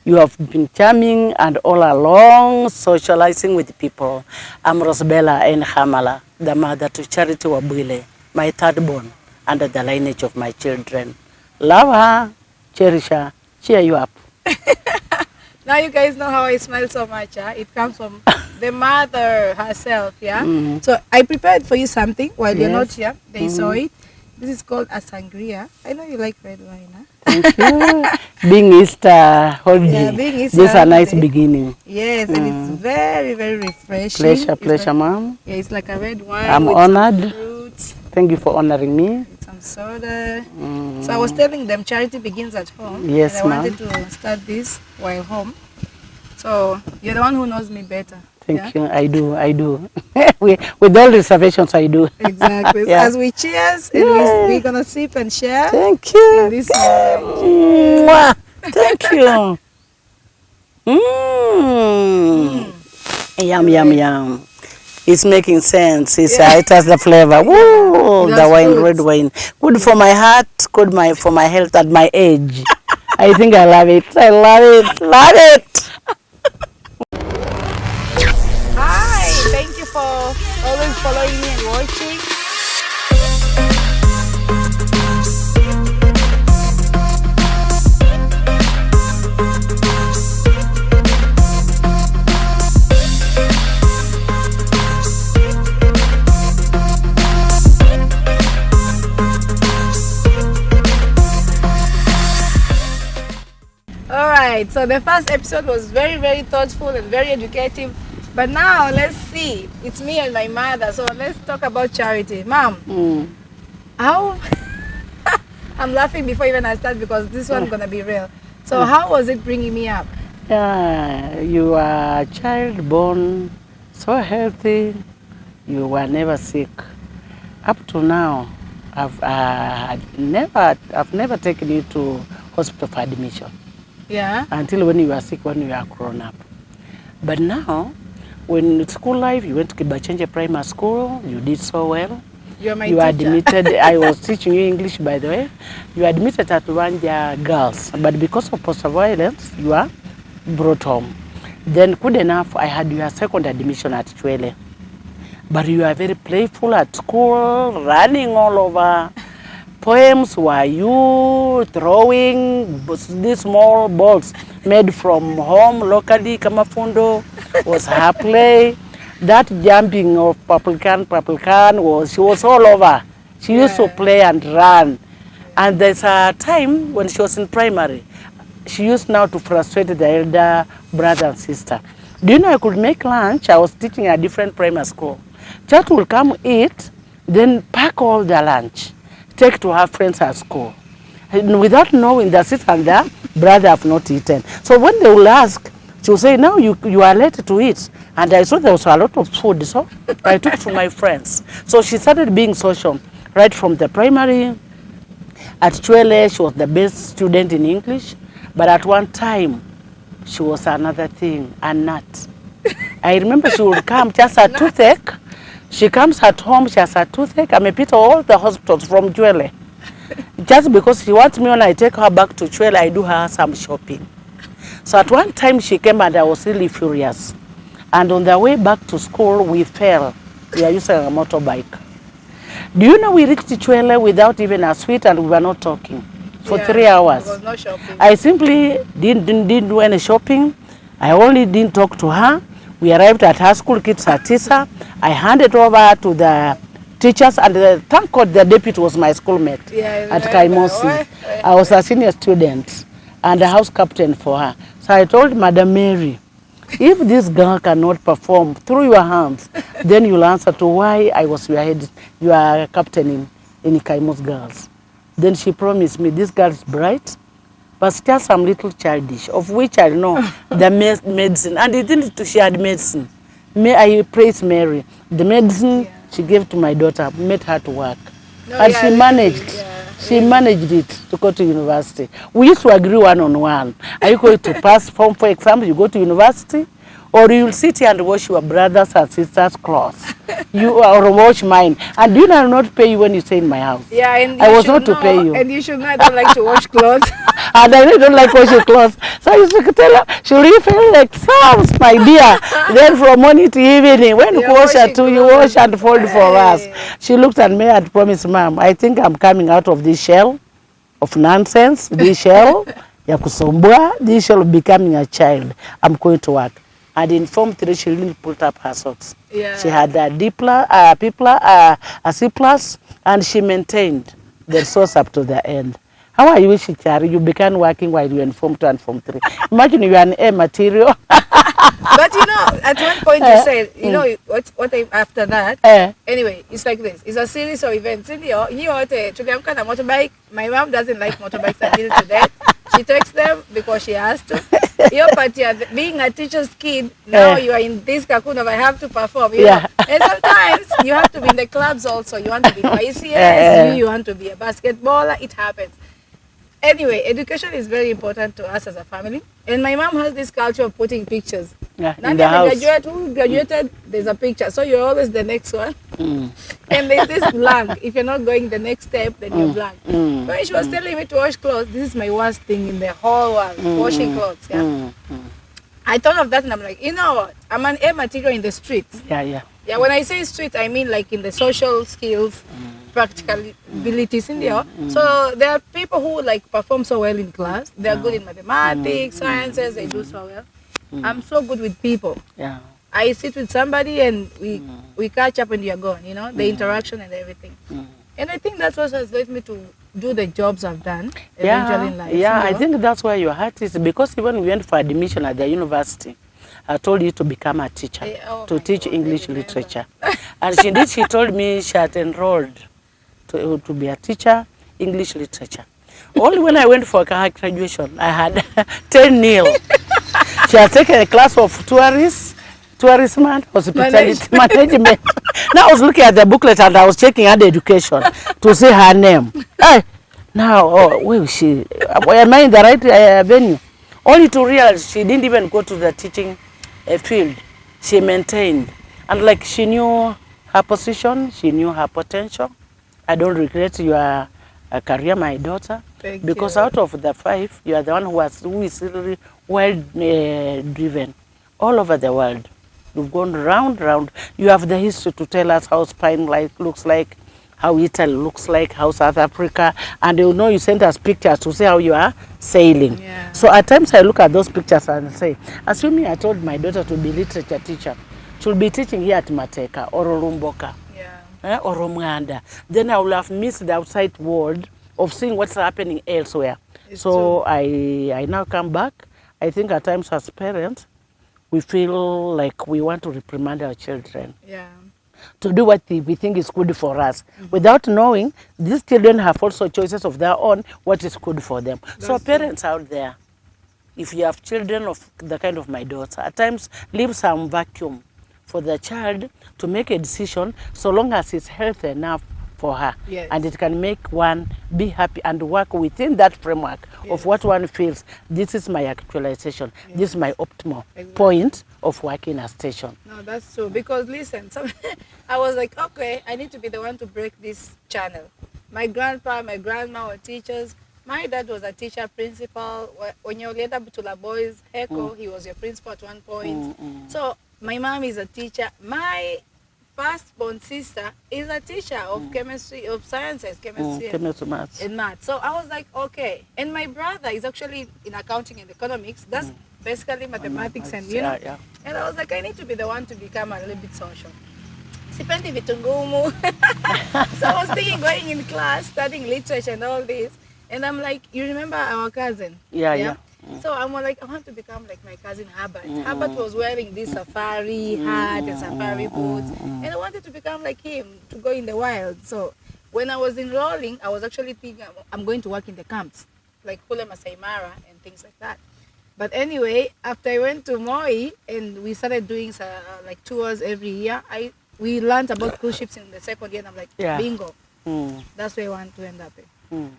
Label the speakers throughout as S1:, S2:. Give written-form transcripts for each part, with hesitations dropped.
S1: You have been charming and all along socializing with people. I'm Rosabella N. Hamala, the mother to Charity Wabwile, my third born, under the lineage of my children. Love her, cherish her, cheer you up.
S2: Now you guys know how I smile so much. It comes from the mother herself, yeah? So I prepared for you something while you're not here. They saw it. This is called a sangria. I know you like red wine, huh?
S1: Thank you. Being Easter holiday,
S2: Yeah, being Easter
S1: this is a nice
S2: holiday.
S1: beginning.
S2: Yes, and it's very, very refreshing.
S1: Pleasure, ma'am.
S2: Yeah, it's like a red wine.
S1: I'm
S2: with
S1: honored.
S2: some fruits,
S1: Thank you for honoring me.
S2: with some soda. So I was telling them charity begins at home.
S1: Yes,
S2: and I
S1: ma'am.
S2: wanted to start this while home. So you're the one who knows me better.
S1: Thank you. I do. With all reservations, I do.
S2: Exactly. So as we cheers, and we're gonna sip and share.
S1: Thank you.
S2: In this moment.
S1: Mwah. Thank you. Yum. It's making sense. It has the flavor. Woo! The wine, red wine. Good for my heart, good for my health at my age. I think I love it. Love it.
S2: Hi, thank you for always following me and watching. Alright, so the first episode was very, very thoughtful and very educative. But now, let's see. It's me and my mother, so let's talk about charity. Mom, how... I'm laughing before even I start because this one's going to be real. So how was it bringing me up?
S1: Yeah, you are a child born so healthy. You were never sick. Up to now, I've never taken you to hospital for admission.
S2: Yeah.
S1: Until when you were sick, when you were grown up. But now, when school life, you went to Kibachenje Primary School, you did so well.
S2: You're my
S1: You
S2: teacher.
S1: admitted, I was teaching you English, by the way. You admitted at Rwanda Girls, but because of post violence, you are brought home. Then, good enough, I had your second admission at Chwele. But you are very playful at school, running all over. Poems were you throwing these small balls made from home locally. Kamafundo was her play. That jumping of paprikan she was all over. She used to play and run. And there's a time when she was in primary, she used now to frustrate the elder brother and sister. Do you know I could make lunch? I was teaching at a different primary school. Child will come eat, then pack all the lunch, take to her friends at school. And without knowing the sister and the brother have not eaten. So when they will ask, she will say, no, you are late to eat. And I saw there was a lot of food, so I took to my friends. So she started being social right from the primary. At Chwele, she was the best student in English. But at one time, she was another thing, a nut. I remember she would come just a toothache. She comes at home, she has a toothache. I may put all the hospitals from Chwele. Just because she wants me when I take her back to Chwele, I do her some shopping. So at one time she came and I was really furious. And on the way back to school, we fell. We are using a motorbike. Do you know we reached Chwele without even a sweet and we were not talking for 3 hours.
S2: There was no shopping.
S1: I simply didn't do any shopping. I only didn't talk to her. We arrived at her school, kids at Tisa. I handed over to the teachers and thank God the deputy was my schoolmate at Kaimosi. I was a senior student and a house captain for her. So I told Madam Mary, if this girl cannot perform through your hands, then you'll answer to why I was your captain in Kaimos Girls. Then she promised me, this girl is bright, but just some little childish, of which I know the medicine. And it didn't she had medicine. I praise Mary. The medicine she gave to my daughter made her to work. And she managed. She managed it to go to university. We used to agree one-on-one. Are you going to pass form, for example, you go to university? Or you'll sit here and wash your brothers and sisters' clothes. Or wash mine. And do you know I will not pay you when you stay in my house?
S2: Yeah, and
S1: I was not to pay you.
S2: And you should know I don't like to wash clothes.
S1: And I really don't like washing clothes. So I used to tell her, she really felt like Psalms, my dear. Then from morning to evening, when you wash her too, you wash and fold for us. She looked at me and promised, Mom, I think I'm coming out of this shell of nonsense, this shell, ya kusumbua, this shell of becoming a child. I'm going to work. And in Form 3, she really put up her socks.
S2: Yeah.
S1: She had a D+, a C+, and she maintained the source up to the end. How are you, Shichari? You began working while you were in Form 2 and Form 3. Imagine you are an A material.
S2: But you know, at one point you said, you know, what after that? Anyway, it's like this. It's a series of events. You know, tuliamka na motorbike. My mom doesn't like motorbikes until today. She takes them because she has to. But being a teacher's kid, now you are in this cocoon of I have to perform. You know? And sometimes you have to be in the clubs also. You want to be in YCS, you want to be a basketballer. It happens. Anyway, education is very important to us as a family. And my mom has this culture of putting pictures.
S1: In the house.
S2: Who graduated, there's a picture. So you're always the next one. And there's this blank. If you're not going the next step, then you're blank. When she was telling me to wash clothes, this is my worst thing in the whole world, washing clothes. Yeah. I thought of that and I'm like, you know what? I'm an A material in the streets. Yeah, when I say street, I mean like in the social skills, practical abilities in there. So there are people who like perform so well in class. They are good in mathematics, sciences, they do so well. I'm so good with people. Yeah. I sit with somebody and we catch up and you're gone, you know, the interaction and everything. And I think that's what has led me to do the jobs I've done eventually in life.
S1: Yeah, I think that's where your heart is, because even we went for admission at the university, I told you to become a teacher, to teach English literature. And she told me she had enrolled to be a teacher, English literature. Only when I went for her graduation, I had 10 nil. She had taken a class of tourism, hospitality management. Now I was looking at the booklet and I was checking her education to see her name. Hey, now, where is she? Am I in the right venue? Only to realize she didn't even go to the teaching field. She maintained. And like she knew her position, she knew her potential. I don't regret your career, my daughter. Because out of the 5, you are the one who is really well driven all over the world. You've gone round. You have the history to tell us how Spain looks like, how Italy looks like, how South Africa, and you know you send us pictures to see how you are sailing. Yeah. So at times I look at those pictures and say, assuming I told my daughter to be literature teacher, she'll be teaching here at Mateka or Orumboka or Romanda. Then I will have missed the outside world of seeing what's happening elsewhere. So I now come back. I think at times as parents, we feel like we want to reprimand our children. To do what we think is good for us, without knowing these children have also choices of their own, what is good for them. So parents out there, if you have children of the kind of my daughter, at times leave some vacuum for the child to make a decision so long as it's healthy enough for her. And it can make one be happy and work within that framework of what one feels. This is my actualization. This is my optimal point of working a station.
S2: No, that's true. Because listen, I was like, okay, I need to be the one to break this channel. My grandpa, my grandma were teachers. My dad was a teacher, principal. When you later Butula Boys, Heko, he was your principal at one point. So my mom is a teacher. My firstborn sister is a teacher of chemistry, of sciences, chemistry and math. So I was like, okay. And my brother is actually in accounting and economics. That's basically mathematics and, you know. And I was like, I need to be the one to become a little bit social. Sipendi vitu ngumu. So I was thinking going in class, studying literature and all this. And I'm like, you remember our cousin? Yeah. So I'm like, I want to become like my cousin Herbert. Herbert was wearing this safari hat and safari boots. And I wanted to become like him, to go in the wild. So when I was enrolling, I was actually thinking I'm going to work in the camps, like Kule Masai Mara and things like that. But anyway, after I went to Moi and we started doing like tours every year, we learned about cruise ships in the second year and I'm like, bingo. That's where I want to end up in.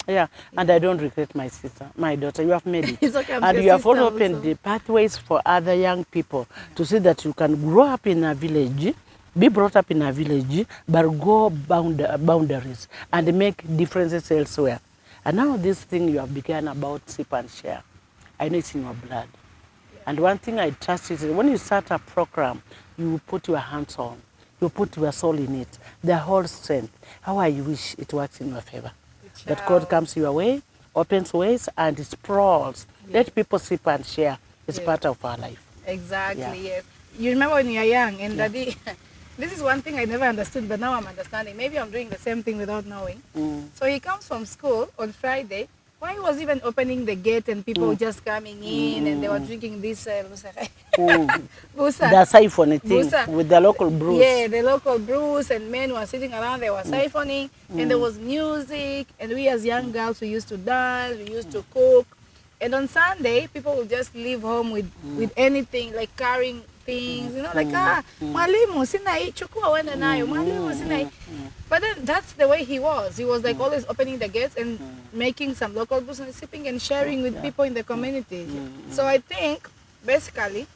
S2: You know,
S1: and I don't regret my sister, my daughter. You have made it.
S2: It's okay,
S1: and you have also opened the pathways for other young people to see that you can grow up in a village, be brought up in a village, but go boundaries and make differences elsewhere. And now this thing you have begun about sip and share, I know it's in your blood. And one thing I trust is that when you start a program, you put your hands on, you put your soul in it, the whole strength. How I wish it works in your favor. That God comes your way, opens ways, and it sprawls. Let people sip and share. It's part of our life.
S2: Exactly, yes. You remember when you were young and Daddy, this is one thing I never understood, but now I'm understanding. Maybe I'm doing the same thing without knowing. So he comes from school on Friday. Why he was even opening the gate and people just coming in and they were drinking this busa.
S1: The siphon thing
S2: Busa.
S1: with the local brews.
S2: Yeah, the local brews and men were sitting around, they were siphoning and there was music and we as young girls, we used to dance, we used to cook. And on Sunday, people would just leave home with anything, like carrying things, you know, like, mwalimu, sina hii, chukua wenda nayo, mwalimu, sina hii. But then that's the way he was. He was like always opening the gates and making some local brews and sipping and sharing with people in the community. So I think, basically,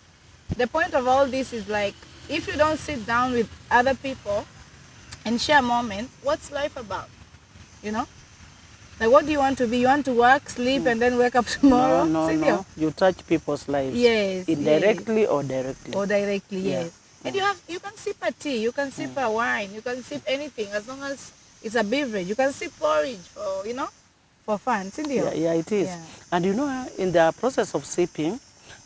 S2: the point of all this is like, if you don't sit down with other people and share moments, what's life about? You know? Like, what do you want to be? You want to work, sleep, and then wake up tomorrow?
S1: No. You touch people's lives.
S2: Yes.
S1: Indirectly or directly.
S2: Or directly, yes. And you can sip a tea, you can sip a wine, you can sip anything as long as it's a beverage. You can sip porridge for, you know, for fun.
S1: Yeah, it is. Yeah. And you know, in the process of sipping,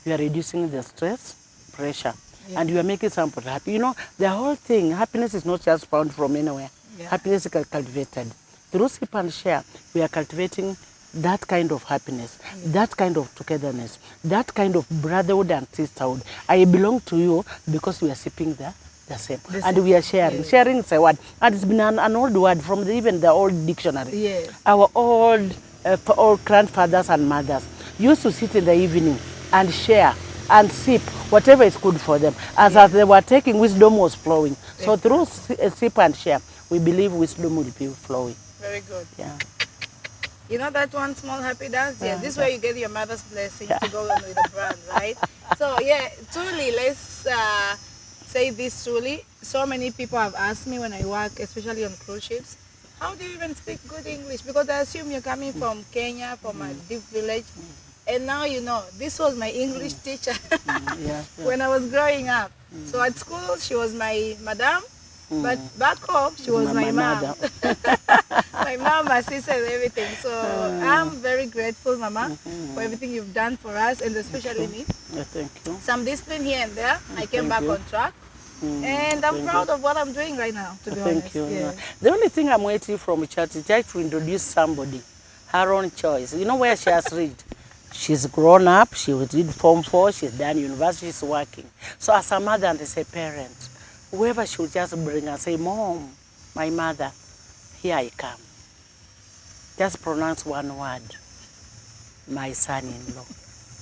S1: you are reducing the stress, pressure, and you are making somebody happy. You know, the whole thing, happiness is not just found from anywhere. Happiness is cultivated. Through sip and share, we are cultivating that kind of happiness, that kind of togetherness, that kind of brotherhood and sisterhood. I belong to you because we are sipping the same. And we are sharing. Yes. Sharing is a word. And it's been an old word from even the old dictionary.
S2: Yes.
S1: Our old grandfathers and mothers used to sit in the evening and share and sip whatever is good for them. As they were taking, wisdom was flowing. So through sip and share, we believe wisdom will be flowing.
S2: Very good.
S1: Yeah.
S2: You know that one small happy dance? Yeah, this is where you get your mother's blessings to go on with the brand, right? So yeah, truly, let's say this truly. So many people have asked me when I work, especially on cruise ships, how do you even speak good English? Because I assume you're coming from Kenya, from a deep village. And now you know, this was my English teacher when I was growing up. So at school, she was my madam. But back home, she was my mom. My mom assisted everything. So I'm very grateful, Mama, for everything you've done for us, and especially me.
S1: Thank you.
S2: Some discipline here and there. I came back on track. And I'm proud of what I'm doing right now, to be honest.
S1: Thank you. Yeah. The only thing I'm waiting from church is just to introduce somebody, her own choice. You know where she has read? She's grown up, she was in Form 4, she's done university, she's working. So as a mother and as a parent, whoever should just bring her, say, Mom, my mother, here I come. Just pronounce one word, my son-in-law.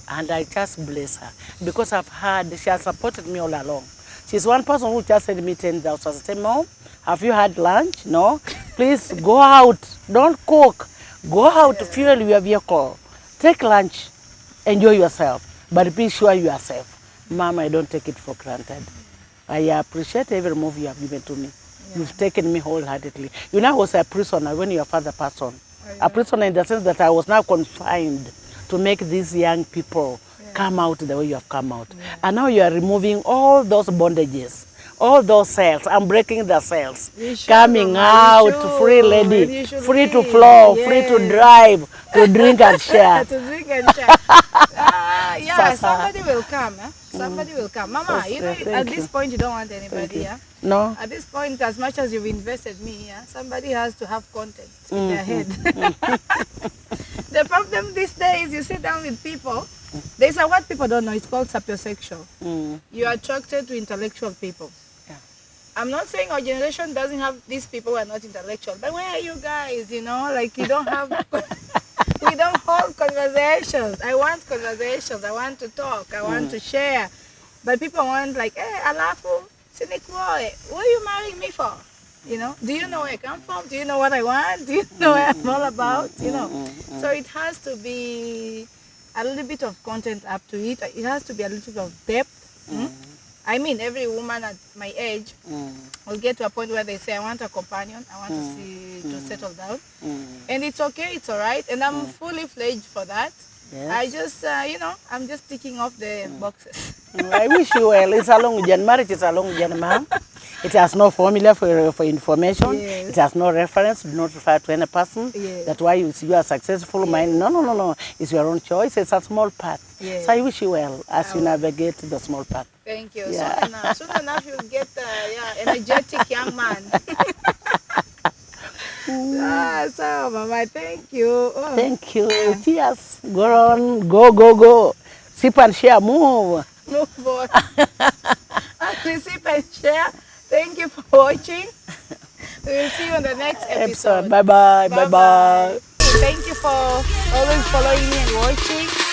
S1: And I just bless her. Because I've heard, she has supported me all along. She's one person who just sent me 10,000. I said, Mom, have you had lunch? No? Please go out. Don't cook. Go out to fuel your vehicle. Take lunch. Enjoy yourself. But be sure you are safe. Mom, I don't take it for granted. I appreciate every move you have given to me. Yeah. You've taken me wholeheartedly. You know, I was a prisoner when your father passed on. A prisoner in the sense that I was now confined to make these young people come out the way you have come out. And now you are removing all those bondages, all those cells. I'm breaking the cells. Coming out, free lady, free to flow, free to drive, to drink and share.
S2: To drink and share. Yeah, somebody will come. Somebody will come. Mama, you know, at this point you don't want anybody, yeah?
S1: No.
S2: At this point, as much as you've invested me, yeah, somebody has to have content in their head. The problem these days, you sit down with people, there's a word people don't know, it's called sapiosexual. You are attracted to intellectual people. I'm not saying our generation doesn't have these people who are not intellectual, but where are you guys, you know, like you don't have, we don't hold conversations. I want conversations, I want to talk, I want to share. But people want like, hey, alafu, sinikwoe, what are you marrying me for? You know, do you know where I come from? Do you know what I want? Do you know what I'm all about? You know, so it has to be a little bit of content up to it. It has to be a little bit of depth. I mean, every woman at my age will get to a point where they say, I want a companion, I want to settle down. And it's okay, it's all right. And I'm fully fledged for that.
S1: Yes.
S2: I just, I'm just ticking off the boxes.
S1: I wish you well. It's a long journey. Marriage is a long journey, ma'am. It has no formula for information.
S2: Yes.
S1: It has no reference. Do not refer to any person.
S2: Yes.
S1: That's why you are successful.
S2: Yes.
S1: Mine, no. It's your own choice. It's a small path.
S2: Yes.
S1: So I wish you well as you navigate the small path.
S2: Thank you.
S1: Yeah.
S2: Soon enough you'll get energetic young man. So, Mama, thank you. Oh.
S1: Thank you. Cheers. Go on. Go. Sip and share. Move.
S2: Move on. Sip and share. Thank you for watching. We will see you on the next episode.
S1: Bye-bye. Bye-bye.
S2: Thank you for always following me and watching.